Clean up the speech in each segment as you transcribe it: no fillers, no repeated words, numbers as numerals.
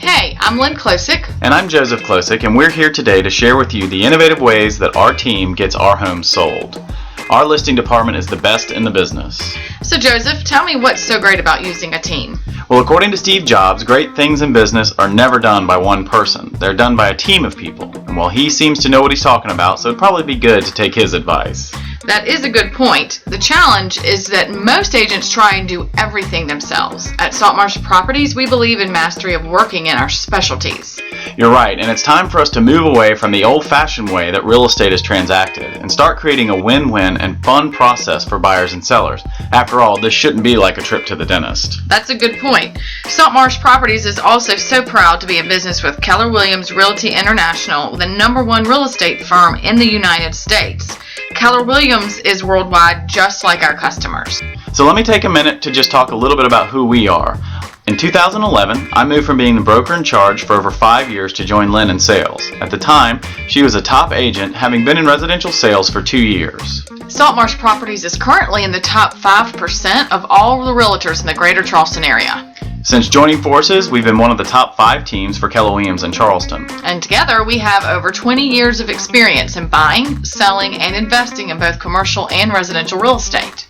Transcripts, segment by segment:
Hey, I'm Lynn Klosick. And I'm Joseph Klosick, and we're here today to share with you the innovative ways that our team gets our homes sold. Our listing department is the best in the business. So Joseph, tell me what's so great about using a team? Well, according to Steve Jobs, great things in business are never done by one person. They're done by a team of people. And while he seems to know what he's talking about, so it'd probably be good to take his advice. That is a good point. The challenge is that most agents try and do everything themselves. At Saltmarsh Properties, we believe in mastery of working in our specialties. You're right, and it's time for us to move away from the old-fashioned way that real estate is transacted and start creating a win-win and fun process for buyers and sellers. After all, this shouldn't be like a trip to the dentist. That's a good point. Saltmarsh Properties is also so proud to be in business with Keller Williams Realty International, the #1 real estate firm in the United States. Keller Williams is worldwide, just like our customers. So let me take a minute to just talk a little bit about who we are. In 2011, I moved from being the broker in charge for over 5 years to join Lynn in sales. At the time, she was a top agent, having been in residential sales for 2 years. Saltmarsh Properties is currently in the top 5% of all the realtors in the greater Charleston area. Since joining forces, we've been one of the top 5 teams for Keller Williams in Charleston. And together, we have over 20 years of experience in buying, selling, and investing in both commercial and residential real estate.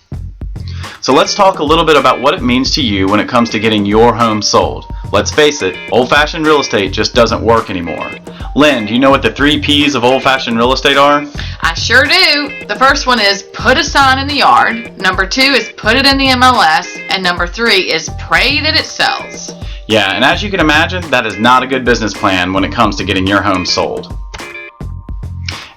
So let's talk a little bit about what it means to you when it comes to getting your home sold. Let's face it, old-fashioned real estate just doesn't work anymore. Lynn, do you know what the 3 P's of old-fashioned real estate are? I sure do. The first one is put a sign in the yard. Number 2 is put it in the MLS. And number 3 is pray that it sells. Yeah, and as you can imagine, that is not a good business plan when it comes to getting your home sold.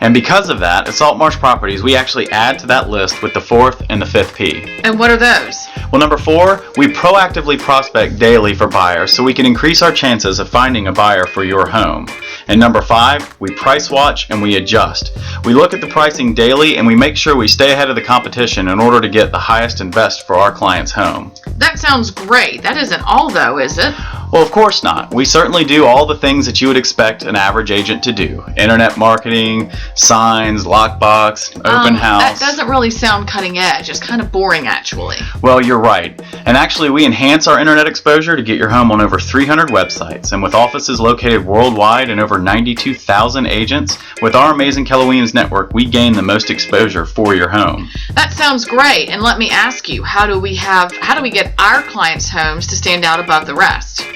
And because of that, at Saltmarsh Properties, we actually add to that list with the 4th and the 5th P. And what are those? Well, number 4, we proactively prospect daily for buyers so we can increase our chances of finding a buyer for your home. And number 5, we price watch and we adjust. We look at the pricing daily and we make sure we stay ahead of the competition in order to get the highest and best for our client's home. That sounds great. That isn't all though, is it? Well, of course not. We certainly do all the things that you would expect an average agent to do. Internet marketing, signs, lockbox, open house. That doesn't really sound cutting edge. It's kind of boring, actually. Well, you're right. And actually, we enhance our internet exposure to get your home on over 300 websites. And with offices located worldwide and over 92,000 agents, with our amazing Keller Williams network, we gain the most exposure for your home. That sounds great. And let me ask you, how do we get our clients' homes to stand out above the rest?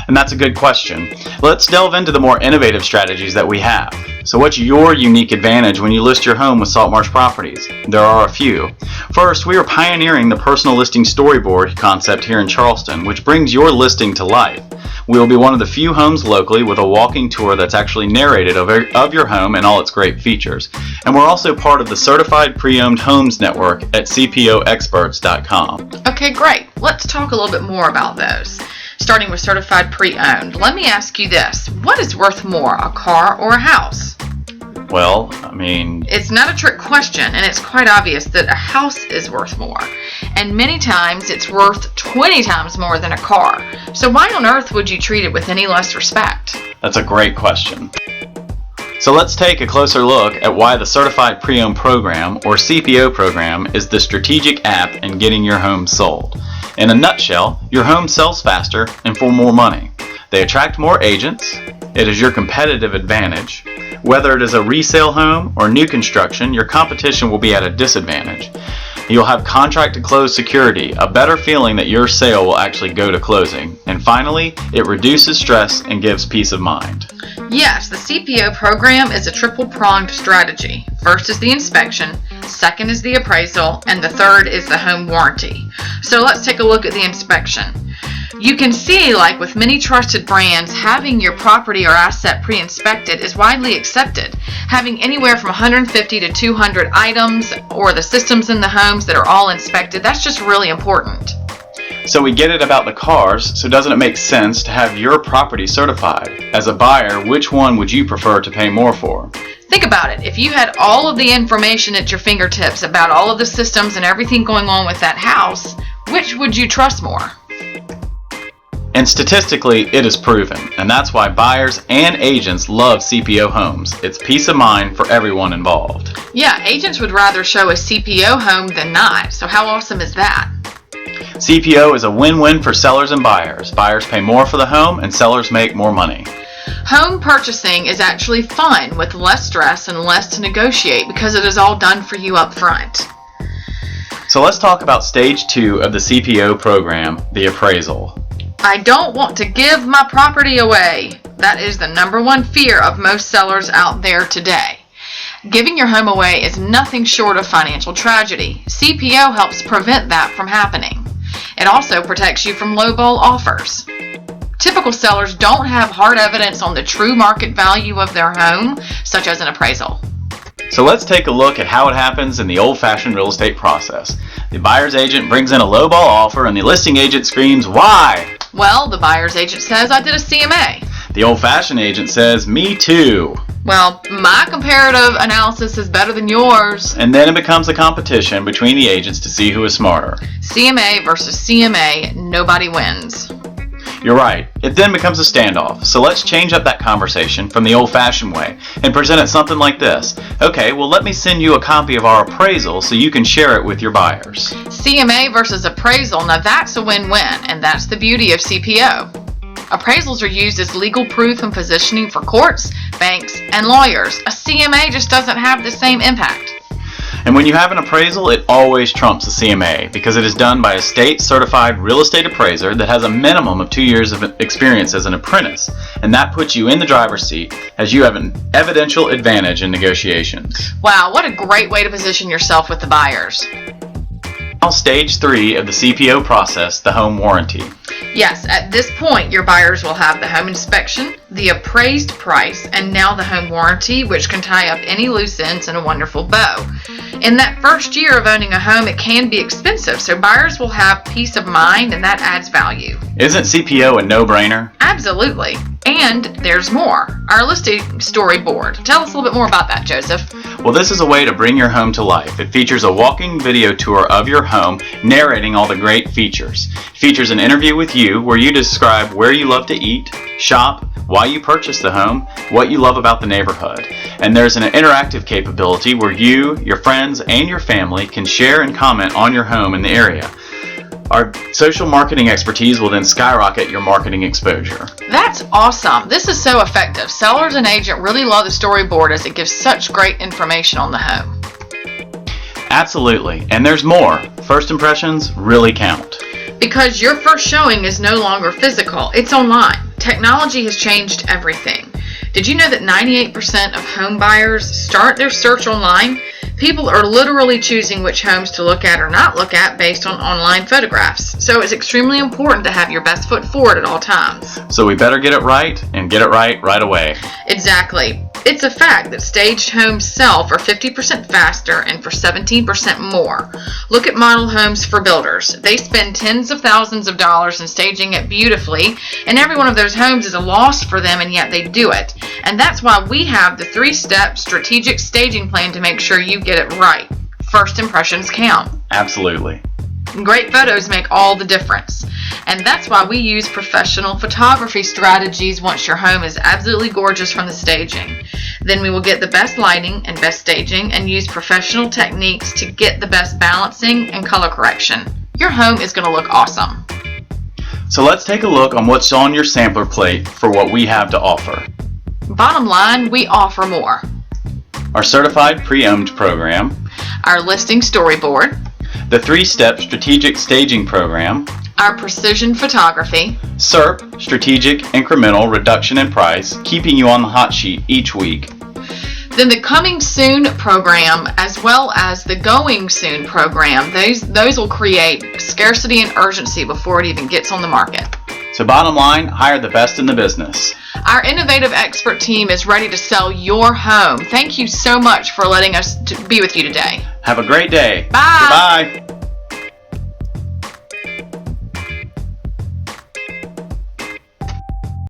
And that's a good question. Let's delve into the more innovative strategies that we have. So what's your unique advantage when you list your home with Saltmarsh Properties? There are a few. First, we are pioneering the personal listing storyboard concept here in Charleston, which brings your listing to life. We will be one of the few homes locally with a walking tour that's actually narrated of your home and all its great features. And we're also part of the Certified Pre-Owned Homes Network at CPOexperts.com. Okay, great. Let's talk a little bit more about those. Starting with certified pre-owned, let me ask you this. What is worth more, a car or a house? Well, It's not a trick question, and it's quite obvious that a house is worth more. And many times it's worth 20 times more than a car. So why on earth would you treat it with any less respect? That's a great question. So let's take a closer look at why the Certified Pre-Owned Program, or CPO program, is the strategic app in getting your home sold. In a nutshell, your home sells faster and for more money. They attract more agents. It is your competitive advantage. Whether it is a resale home or new construction, your competition will be at a disadvantage. You'll have contract to close security, a better feeling that your sale will actually go to closing. And finally, it reduces stress and gives peace of mind. Yes, the CPO program is a triple-pronged strategy. First is the inspection, second is the appraisal, and the third is the home warranty. So let's take a look at the inspection. You can see, like with many trusted brands, having your property or asset pre-inspected is widely accepted. Having anywhere from 150 to 200 items or the systems in the homes that are all inspected, that's just really important. So we get it about the cars, so doesn't it make sense to have your property certified? As a buyer, which one would you prefer to pay more for? Think about it. If you had all of the information at your fingertips about all of the systems and everything going on with that house, which would you trust more? And statistically, it is proven, and that's why buyers and agents love CPO homes. It's peace of mind for everyone involved. Yeah, agents would rather show a CPO home than not, so how awesome is that? CPO is a win-win for sellers and buyers. Buyers pay more for the home and sellers make more money. Home purchasing is actually fun with less stress and less to negotiate because it is all done for you up front. So let's talk about stage 2 of the CPO program, the appraisal. I don't want to give my property away. That is the number one fear of most sellers out there today. Giving your home away is nothing short of financial tragedy. CPO helps prevent that from happening. It also protects you from lowball offers. Typical sellers don't have hard evidence on the true market value of their home, such as an appraisal. So let's take a look at how it happens in the old-fashioned real estate process. The buyer's agent brings in a lowball offer and the listing agent screams, "Why?" Well, the buyer's agent says, "I did a CMA." The old-fashioned agent says, "Me too." Well, my comparative analysis is better than yours. And then it becomes a competition between the agents to see who is smarter. CMA versus CMA, nobody wins. You're right. It then becomes a standoff. So let's change up that conversation from the old-fashioned way and present it something like this. Okay, well let me send you a copy of our appraisal so you can share it with your buyers. CMA versus appraisal, now that's a win-win, and that's the beauty of CPO. Appraisals are used as legal proof and positioning for courts, banks, and lawyers. A CMA just doesn't have the same impact. And when you have an appraisal, it always trumps a CMA because it is done by a state-certified real estate appraiser that has a minimum of 2 years of experience as an apprentice, and that puts you in the driver's seat as you have an evidential advantage in negotiations. Wow, what a great way to position yourself with the buyers. Now, stage 3 of the CPO process, the home warranty. Yes, at this point, your buyers will have the home inspection, the appraised price, and now the home warranty, which can tie up any loose ends in a wonderful bow. In that first year of owning a home, it can be expensive, so buyers will have peace of mind, and that adds value. Isn't CPO a no-brainer? Absolutely. And there's more. Our listing storyboard. Tell us a little bit more about that, Joseph. Well, this is a way to bring your home to life. It features a walking video tour of your home, narrating all the great features. It features an interview with you where you describe where you love to eat, shop, why you purchased the home, what you love about the neighborhood. And there's an interactive capability where you, your friends, and your family can share and comment on your home in the area. Our social marketing expertise will then skyrocket your marketing exposure. That's awesome. This is so effective. Sellers and agent really love the storyboard as it gives such great information on the home. Absolutely. And there's more. First impressions really count. Because your first showing is no longer physical, it's online. Technology has changed everything. Did you know that 98% of home buyers start their search online? People are literally choosing which homes to look at or not look at based on online photographs. So it's extremely important to have your best foot forward at all times. So we better get it right and get it right away. Exactly. It's a fact that staged homes sell for 50% faster and for 17% more. Look at model homes for builders. They spend tens of thousands of dollars in staging it beautifully, and every one of those homes is a loss for them, and yet they do it. And that's why we have the 3-step strategic staging plan to make sure you get it right. First impressions count. Absolutely. Great photos make all the difference. And that's why we use professional photography strategies once your home is absolutely gorgeous from the staging. Then we will get the best lighting and best staging and use professional techniques to get the best balancing and color correction. Your home is going to look awesome. So let's take a look on what's on your sampler plate for what we have to offer. Bottom line, we offer more. Our certified pre-owned program, Our listing storyboard, the 3-step strategic staging program, our precision photography, SERP, strategic incremental reduction in price, keeping you on the hot sheet each week. then the Coming Soon program, as well as the Going Soon program. Those will create scarcity and urgency before it even gets on the market. So bottom line, hire the best in the business. Our innovative expert team is ready to sell your home. Thank you so much for letting us be with you today. Have a great day. Bye. Goodbye.